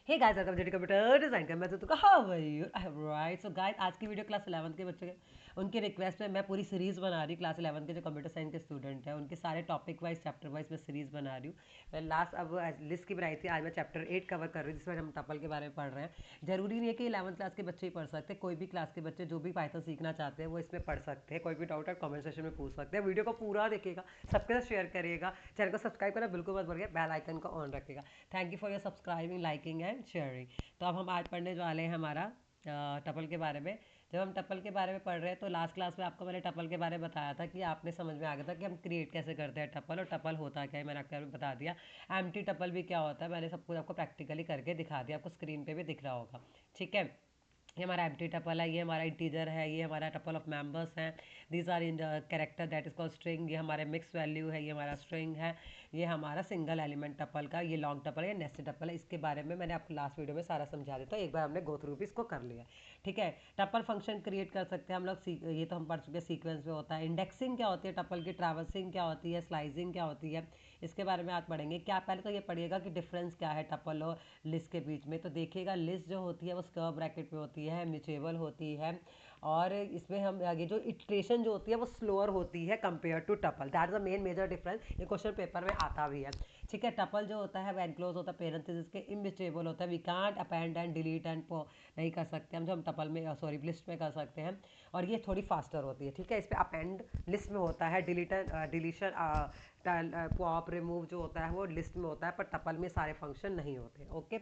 Hey guys welcome to computer design का मैं तो how are you I have right. So guys आज की वीडियो क्लास 11 के बच्चों के उनके रिक्वेस्ट पे मैं पूरी सीरीज बना रही हूँ। क्लास 11 के जो कंप्यूटर साइंस के स्टूडेंट हैं उनके सारे टॉपिक वाइज चैप्टर वाइज मैं सीरीज बना रही हूँ। मैं लास्ट अब लिस्ट की बनाई थी, आज मैं चैप्टर 8 कवर कर रही हूँ जिसमें हम टपल के बारे में पढ़ रहे हैं। जरूरी नहीं है कि 11th क्लास के बच्चे ही पढ़ सकते, कोई भी क्लास के बच्चे जो भी पाइथन सीखना चाहते हैं वो इसमें पढ़ सकते हैं। कोई भी डाउट है कमेंट सेक्शन में पूछ सकते हैं। वीडियो को पूरा देखिएगा, सबके साथ शेयर करिएगा, चैनल को सब्सक्राइब करना बिल्कुल मत भूलिएगा, बेल आइकन को ऑन रखिएगा। Thank you for your subscribing, liking and sharing. तो अब हम आज पढ़ने वाले हैं हमारा टपल के बारे में। जब हम टपल के बारे में पढ़ रहे हैं तो लास्ट क्लास में आपको मैंने टपल के बारे में बताया था कि आपने समझ में आ गया था कि हम क्रिएट कैसे करते हैं टपल, और टपल होता क्या है मैंने आपको बता दिया। एम्प्टी टपल भी क्या होता है मैंने सब कुछ आपको प्रैक्टिकली करके दिखा दिया, आपको स्क्रीन पे भी दिख रहा होगा। ठीक है, ये हमारा एम्प्टी टपल है, ये हमारा इंटीजर है, ये हमारा टपल ऑफ मेंबर्स हैं। These are in character that is called string. ये हमारे मिक्स वैल्यू है, ये हमारा स्ट्रिंग है। ये हमारा सिंगल एलिमेंट टपल का, ये लॉन्ग टपल है, ये नेस्टेड टपल है। इसके बारे में मैंने आपको लास्ट वीडियो में सारा समझा देता हूँ, एक बार हमने गो थ्रू भी इसको कर लिया। ठीक है, टपल फंक्शन क्रिएट कर सकते हैं हम लोग, ये तो हम पढ़ चुके हैं। सीक्वेंस में होता है इंडेक्सिंग क्या होती है टपल की, ट्रैवर्सिंग क्या होती है, स्लाइसिंग क्या होती है, इसके बारे में आज पढ़ेंगे। क्या पहले तो ये पढ़िएगा कि डिफरेंस क्या है टपल और लिस्ट के बीच में। तो देखिएगा लिस्ट जो होती है वो स्क्वायर ब्रैकेट में होती है, म्यूचेबल होती है, और इसमें हम आगे जो इटरेशन जो होती है वो स्लोअर होती है compare to tuple. That is the main major difference, ये क्वेश्चन पेपर में आता भी है। ठीक है, टपल जो होता है वो एनक्लोज होता है पेरेंथेसिस के, इम्यूटेबल होता है, we can't append and delete and नहीं कर सकते हम, जो हम टपल में सॉरी लिस्ट में कर सकते हैं। और ये थोड़ी फास्टर होती है। ठीक है, इस पर अपेंड लिस्ट में होता है, डिलीशन पॉप रिमूव जो होता है वो लिस्ट में होता है, पर टपल में सारे फंक्शन नहीं होते। ओके,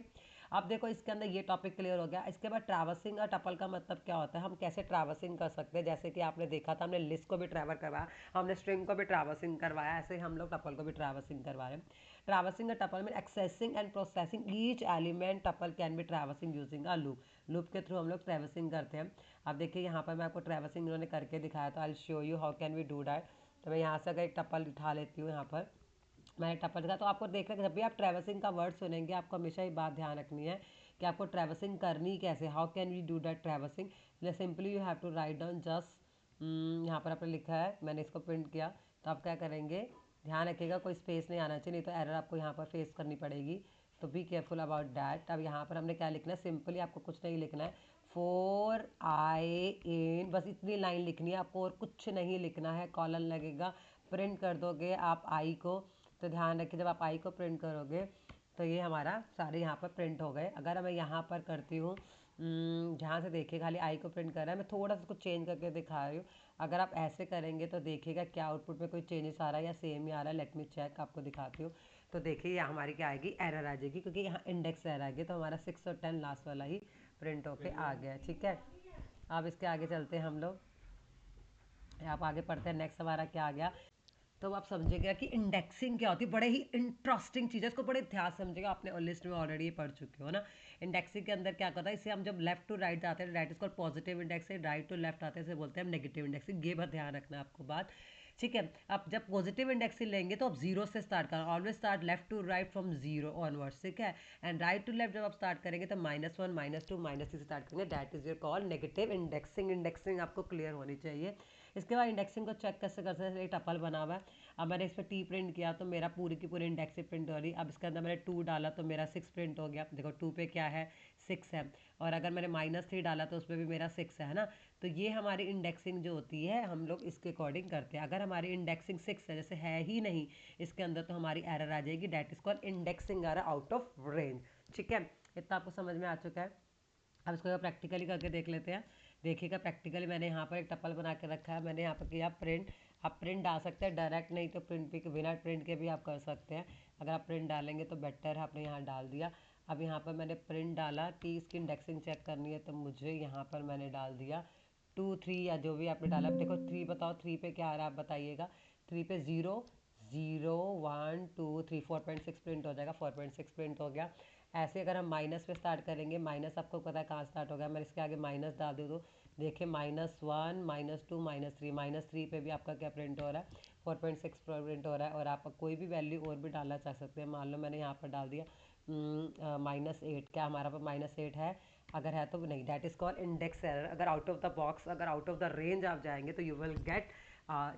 अब देखो इसके अंदर ये टॉपिक क्लियर हो गया। इसके बाद ट्रैवर्सिंग और टपल का मतलब क्या होता है, हम कैसे ट्रैवर्सिंग कर सकते हैं। जैसे कि आपने देखा था हमने लिस्ट को भी ट्रैवर करवाया, हमने स्ट्रिंग को भी ट्रैवर्सिंग करवाया, ऐसे ही हम लोग टपल को भी ट्रैवर्सिंग करवा रहे हैं। ट्रैवर्सिंग और टपल में accessing and processing each element tuple can B traversing using a loop. Loop के थ्रू हम लोग ट्रैवर्सिंग करते हैं। अब देखिए यहाँ पर मैं आपको ट्रैवर्सिंग उन्होंने करके दिखाया था, I show you how can we do that. तो मैं यहाँ से अगर एक टपल उठा लेती हूँ, यहाँ पर मैंने टपल का, तो आपको देख रहे जब भी आप ट्रैवर्सिंग का वर्ड सुनेंगे आपको हमेशा ये बात ध्यान रखनी है कि आपको ट्रैवर्सिंग करनी कैसे, how can we do that traversing. Simply you have to write down just, यहाँ पर आपने लिखा है, मैंने इसको प्रिंट किया। तो आप क्या करेंगे, ध्यान रखिएगा कोई स्पेस नहीं आना चाहिए, नहीं तो एरर आपको यहाँ पर फेस करनी पड़ेगी। तो बी केयरफुल अबाउट डैट। अब यहाँ पर हमने क्या लिखना है, सिंपली आपको कुछ नहीं लिखना है, फोर आई इन, बस इतनी लाइन लिखनी है आपको और कुछ नहीं लिखना है। कॉलन लगेगा, प्रिंट कर दोगे आप आई को। तो ध्यान रखिए जब आप आई को प्रिंट करोगे तो ये हमारा सारे यहाँ पर प्रिंट हो गए। अगर मैं यहाँ पर करती हूँ, ध्यान से देखिए, खाली आई को प्रिंट कर रहा है, मैं थोड़ा सा कुछ चेंज करके दिखा रही हूँ। अगर आप ऐसे करेंगे तो देखिएगा क्या आउटपुट में कोई चेंजेस आ रहा है या सेम ही आ रहा है। लेट मी चेक, आपको दिखाती हूँ। तो देखिए यहाँ हमारी क्या आएगी, एरर आ जाएगी, क्योंकि यहाँ इंडेक्स एरर आ गया, तो हमारा 6 और 10 लास्ट वाला ही प्रिंट होके आ गया। ठीक है, अब इसके आगे चलते हैं हम लोग, आप आगे पढ़ते हैं। नेक्स्ट हमारा क्या आ गया, तो आप समझेगा कि इंडेक्सिंग क्या होती है। बड़े ही इंटरेस्टिंग चीज़ है, इसको बड़े ध्यान से समझेगा। आपने लिस्ट में ऑलरेडी पढ़ चुके हो ना। इंडेक्सिंग के अंदर क्या होता है, इसे हम जब लेफ्ट टू राइट जाते हैं राइट इसको पॉजिटिव इंडेक्स है, राइट टू लेफ्ट आते हैं इसे बोलते हैं हम नेगेटिव इंडेक्सिंग। ये बात ध्यान रखना है आपको बात। ठीक है, अब जब पॉजिटिव इंडेक्सिंग लेंगे तो आप जीरो से स्टार्ट करना, always start left to right from zero onwards. ठीक है, एंड राइट टू लेफ्ट जब आप स्टार्ट करेंगे तो -1 -2 -3 से स्टार्ट करेंगे, that is your call negative indexing. Indexing आपको क्लियर होनी चाहिए। इसके बाद इंडेक्सिंग को चेक कैसे कर सकते हैं, एक टपल बना हुआ है, अब मैंने इस पर टी प्रिंट किया तो मेरा पूरी की पूरी इंडेक्स प्रिंट हो रही। अब इसके अंदर मैंने 2 डाला तो मेरा 6 प्रिंट हो गया। देखो 2 पे क्या है, 6 है, और अगर मैंने -3 डाला तो उसमें भी मेरा 6 है ना। तो ये हमारी इंडेक्सिंग जो होती है हम लोग इसके अकॉर्डिंग करते हैं। अगर हमारी इंडेक्सिंग 6 है, जैसे है ही नहीं इसके अंदर, तो हमारी एरर आ जाएगी, that is called indexing error out of range. ठीक है, इतना आपको समझ में आ चुका है। अब इसको प्रैक्टिकली करके देख लेते हैं। देखिएगा प्रैक्टिकली मैंने यहाँ पर एक टपल बना के रखा है, मैंने यहाँ पर किया प्रिंट। आप प्रिंट डाल सकते हैं डायरेक्ट, नहीं तो प्रिंट भी बिना प्रिंट के भी आप कर सकते हैं। अगर आप प्रिंट डालेंगे तो बेटर है, आपने यहाँ डाल दिया। अब यहाँ पर मैंने प्रिंट डाला कि इसकी इंडेक्सिंग चेक करनी है, तो मुझे यहाँ पर मैंने डाल दिया 2 3 या जो भी आपने डाला। देखो 3 बताओ, 3 पे क्या आ रहा है आप बताइएगा। 3 पे 0 0 1 2 3 4.6 प्रिंट हो जाएगा, 4.6 प्रिंट हो गया। ऐसे अगर हम माइनस पे स्टार्ट करेंगे, माइनस आपको पता है कहाँ स्टार्ट हो गया, मैं इसके आगे माइनस डाल दूँ तो देखिए -1 -2 -3, -3 पे भी आपका क्या प्रिंट हो रहा है, 4.6 प्रिंट हो रहा है। और आप कोई भी वैल्यू और भी डालना चाह सकते हैं, मान लो मैंने यहाँ पर डाल दिया -8, क्या हमारा पर -8 है, अगर है तो नहीं, that is called index error. अगर आउट ऑफ द बॉक्स, अगर आउट ऑफ द रेंज आप जाएंगे तो you will get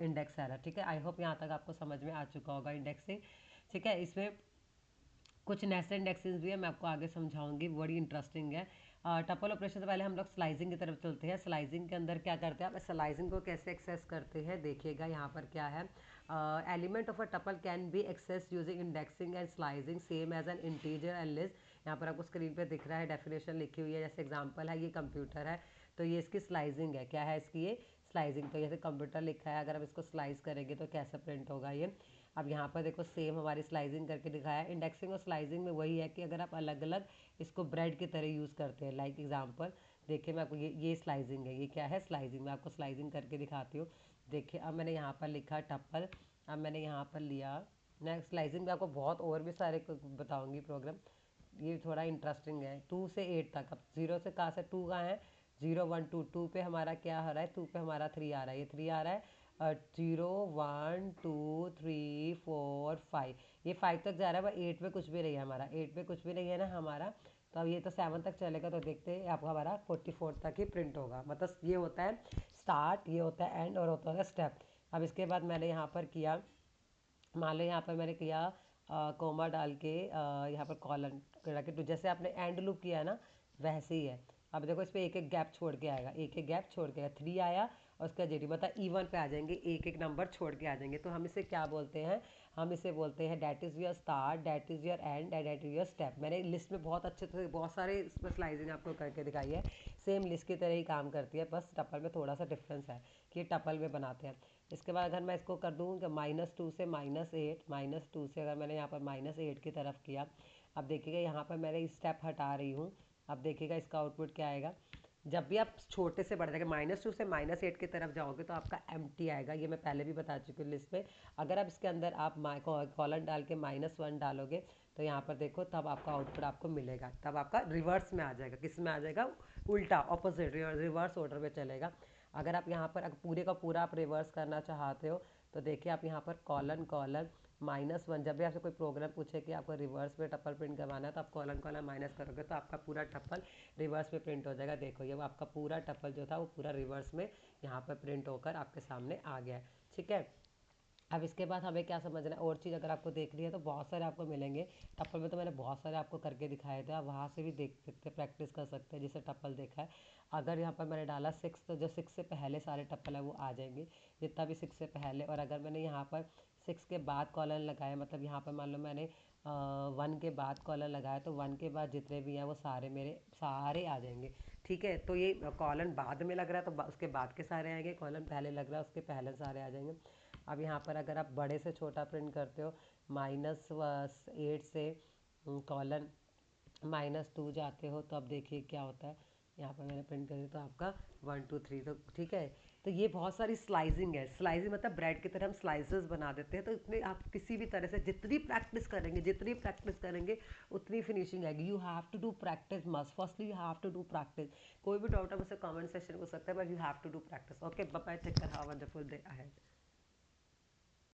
index error. ठीक है, आई होप यहाँ तक आपको समझ में आ चुका होगा इंडेक्सिंग। ठीक है, इसमें कुछ नेस्टेड इंडेक्सेस भी है, मैं आपको आगे समझाऊंगी, बड़ी इंटरेस्टिंग है। टपल ऑपरेशन से पहले हम लोग स्लाइसिंग की तरफ चलते हैं। स्लाइसिंग के अंदर क्या करते हैं, आप स्लाइसिंग को कैसे एक्सेस करते हैं देखिएगा। यहाँ पर क्या है, element of a tuple can be access using indexing and slicing same as an integer and list. यहाँ पर आपको स्क्रीन पे दिख रहा है, डेफिनेशन लिखी हुई है। जैसे एग्जांपल है, ये कंप्यूटर है तो ये इसकी स्लाइसिंग है। क्या है इसकी, ये स्लाइसिंग। तो जैसे कंप्यूटर लिखा है, अगर हम इसको स्लाइस करेंगे तो कैसा प्रिंट होगा ये। अब यहाँ पर देखो सेम हमारी स्लाइसिंग करके दिखाया है। इंडेक्सिंग और स्लाइसिंग में वही है कि अगर आप अलग अलग इसको ब्रेड की तरह यूज़ करते हैं। लाइक एग्जांपल देखिए, मैं आपको ये स्लाइसिंग है, ये क्या है स्लाइसिंग। मैं आपको स्लाइसिंग करके दिखाती हूँ। देखिए अब मैंने यहाँ पर लिखा टप्पल, अब मैंने यहाँ पर लिया। मैं स्लाइसिंग में आपको बहुत और भी सारे बताऊँगी प्रोग्राम, ये थोड़ा इंटरेस्टिंग है। 2 से 8 तक, अब 0 से कहाँ से 2 कहाँ है, 0 1 2, 2 पे हमारा क्या आ रहा है, 2 पे हमारा 3 आ रहा है, ये 3 आ रहा है। 0 1 2 3 4 5, ये 5 तक जा रहा है, पर 8 पे कुछ भी नहीं है हमारा, 8 पे कुछ भी नहीं है ना हमारा। तो अब ये तो 7 तक चलेगा, तो देखते हैं आपको हमारा 44 तक ही प्रिंट होगा। मतलब ये होता है स्टार्ट, ये होता है एंड, और होता है स्टेप। अब इसके बाद मैंने यहाँ पर किया, मान लो यहाँ पर मैंने किया कोमा डाल के यहाँ पर कॉलन रखे, तो जैसे आपने एंड लूप किया है ना, वैसे ही है। अब देखो इस पर एक एक गैप छोड़ के आएगा, एक एक गैप छोड़ के आएगा। 3 आया और उसका जेडी मतलब इवन पे आ जाएंगे, एक एक नंबर छोड़ के आ जाएंगे। तो हम इसे क्या बोलते हैं, हम इसे बोलते हैं that is your start, that is your and, that is your step. मैंने लिस्ट में बहुत अच्छे से बहुत सारे इसमें स्लाइसिंग आपको करके दिखाई है। सेम लिस्ट की तरह ही काम करती है, बस टपल में थोड़ा सा डिफरेंस है कि टपल में बनाते हैं। इसके बाद अगर मैं इसको कर दूँ कि -2 से -8, -2 से अगर मैंने यहाँ पर -8 की तरफ किया। अब देखिएगा यहाँ पर मैंने स्टेप हटा रही हूँ। अब देखिएगा इसका आउटपुट क्या आएगा। जब भी आप छोटे से बढ़ जाएगा, -2 से -8 की तरफ जाओगे तो आपका एम्प्टी आएगा। ये मैं पहले भी बता चुकी हूँ लिस्ट में। अगर आप इसके अंदर आप कॉलन डाल के -1 डालोगे तो यहाँ पर देखो, तब आपका आउटपुट आपको मिलेगा। तब आपका रिवर्स में आ जाएगा, किस में आ जाएगा, उल्टा ऑपोजिट रिवर्स ऑर्डर में चलेगा। अगर आप यहाँ पर पूरे का पूरा आप रिवर्स करना चाहते हो तो देखिए आप यहाँ पर कॉलन कॉलन -1, जब भी आपसे कोई प्रोग्राम पूछे कि आपको रिवर्स में टप्पल प्रिंट करवाना है तो आप कॉलन कॉलन माइनस करोगे तो आपका पूरा टप्पल रिवर्स में प्रिंट हो जाएगा। देखो ये आपका पूरा टप्पल जो था वो पूरा रिवर्स में यहाँ पर प्रिंट होकर आपके सामने आ गया है। ठीक है, अब इसके बाद हमें क्या समझना है, और चीज़ अगर आपको देखनी है तो बहुत सारे आपको मिलेंगे। टप्पल में तो मैंने बहुत सारे आपको करके दिखाए थे, आप वहाँ से भी देख सकते हैं, प्रैक्टिस कर सकते हैं। जैसे टप्पल देखा है, अगर यहाँ पर मैंने डाला 6 तो जो 6 से पहले सारे टप्पल है वो आ जाएंगे, जितना भी 6 से पहले। और अगर मैंने यहाँ पर 6 के बाद कॉलन लगाया, मतलब यहाँ पर मान लो मैंने 1 के बाद कॉलन लगाया, तो 1 के बाद जितने भी हैं वो सारे मेरे सारे आ जाएंगे। ठीक है, तो ये कॉलन बाद में लग रहा है तो उसके बाद के सारे आएंगे, कॉलन पहले लग रहा है उसके पहले सारे आ जाएंगे। अब यहाँ पर अगर आप बड़े से छोटा प्रिंट करते हो, -8 से कॉलन -2 जाते हो, तो अब देखिए क्या होता है। यहाँ पर मैंने प्रिंट करी तो आपका 1 2 3, तो ठीक है। तो ये बहुत सारी स्लाइसिंग है। स्लाइसिंग मतलब ब्रेड की तरह हम स्लाइसेस बना देते हैं। तो इतने आप किसी भी तरह से जितनी प्रैक्टिस करेंगे, जितनी प्रैक्टिस करेंगे उतनी फिनिशिंग आएगी। You have to do practice must, firstly you have to do practice. कोई भी डाउट है मुझसे कमेंट सेक्शन में हो सकता है, but you have to do practice. Okay, bye bye, take care, have a wonderful day ahead.